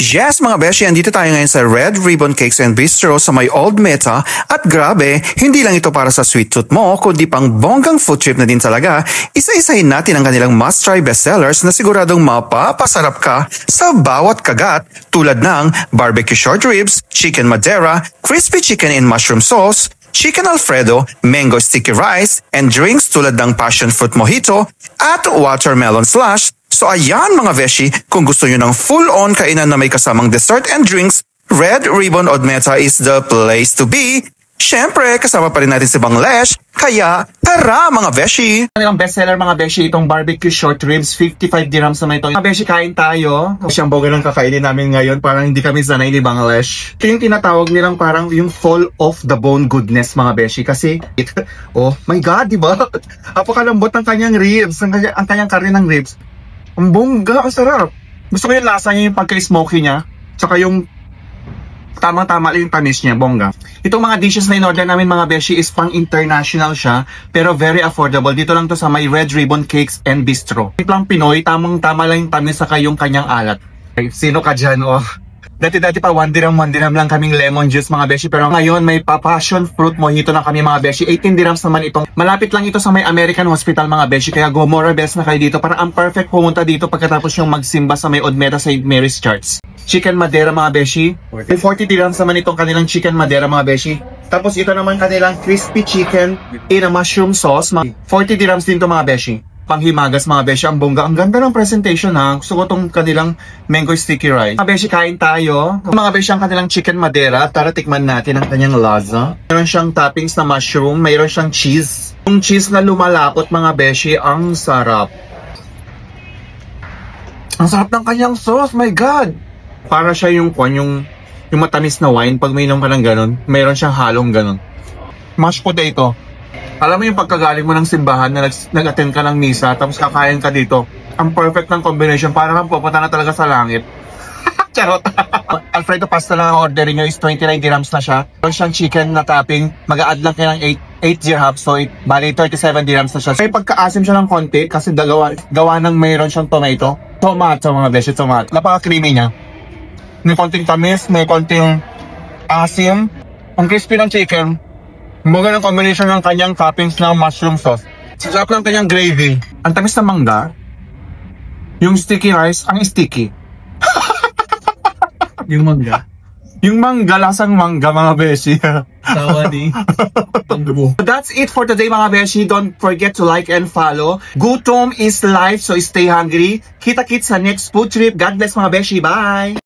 Yes mga beshi, andito tayo ngayon sa Red Ribbon Cakes and Bistro sa may Old Meta at grabe, hindi lang ito para sa sweet tooth mo kundi pang bonggang food trip na din talaga. Isa-isahin natin ang kanilang must-try bestsellers na siguradong mapapasarap ka sa bawat kagat tulad ng barbecue short ribs, chicken madera, crispy chicken in mushroom sauce, chicken alfredo, mango sticky rice, and drinks tulad ng passion fruit mojito at watermelon slush. So ayan mga beshi, kung gusto nyo ng full-on kainan na may kasamang dessert and drinks, Red Ribbon Old Meta is the place to be. Siyempre, kasama pa rin natin si Bangladesh, kaya tara mga beshi! Ang bestseller mga beshi, itong barbecue short ribs, 55 dirhams naman ito. Mga beshi, kain tayo. Siyang boga ng kakainin namin ngayon, parang hindi kami sanay ni Bangladesh. Ito yung tinatawag nilang parang yung fall off the bone goodness mga beshi. Kasi, oh my god, diba? Apakalambot ng kanyang ribs, ang kanyang karne ng ribs. Ang bongga, ang sarap. Gusto ko yung lasa niya, yung pagka-smoky niya. Tsaka yung tamang-tama yung tamis niya, bongga. Itong mga dishes na in-order namin mga beshi is pang international siya, pero very affordable. Dito lang to sa may Red Ribbon Cakes and Bistro. Ito lang Pinoy, tamang-tama lang yung tamis saka yung kanyang alat. Sino ka dyan, oh? Dati-dati pa 1 dirham lang kaming lemon juice mga beshi, pero ngayon may passion fruit mojito na kami mga beshi. 18 dirhams naman itong. Malapit lang ito sa may American Hospital mga beshi, kaya go more or less na kayo dito para ang perfect pumunta dito pagkatapos yung magsimba sa may Old Meta St. Mary's Church. Chicken madera mga beshi. 40 dirhams naman itong kanilang chicken madera mga beshi. Tapos ito naman kanilang crispy chicken in a mushroom sauce. 40 dirhams din to mga beshi. Panghimagas mga beshi, ang bongga. Ang ganda ng presentation ha. Gusto ko tong kanilang mango sticky rice. Mga beshi, kain tayo. Mga beshi, ang kanilang chicken madera. Tara tikman natin ang kanyang lasa. Mayroon siyang toppings na mushroom. Mayroon siyang cheese. Yung cheese na lumalapot mga beshi, ang sarap. Ang sarap ng kanyang sauce, my god. Para siya yung matamis na wine. Pag may inom ka ng ganun, mayroon siyang halong ganun. Mashed potato. Alam mo yung pagkagaling mo ng simbahan na nag-attend ka ng misa tapos kakain ka dito. Ang perfect ng combination, para kang pupunta na talaga sa langit. Charot! Alfredo pasta lang ang orderin nyo is 29 dirhams na siya. Meron siyang chicken na topping, mag-a-add lang kayo ng 8 dirhams, so bali 37 dirhams na siya. May pagka-asim siya ng konti kasi gawa ng mayroon siyang tomato. Tomato mga beshi, tomato. Napaka-creamy niya. May konting tamis, may konting asim. Ang crispy ng chicken. Mga ng combination ng kanyang toppings ng mushroom sauce. Sarap ng kanyang gravy. Ang tamis ng mangga. Yung sticky rice, ang sticky. Yung mangga? Yung mangga, lasang mangga mga beshi. Tawa ni Pangdubo. That's it for today mga beshi. Don't forget to like and follow. Gutom is life, so stay hungry. Kita-kits sa next food trip. God bless mga beshi. Bye!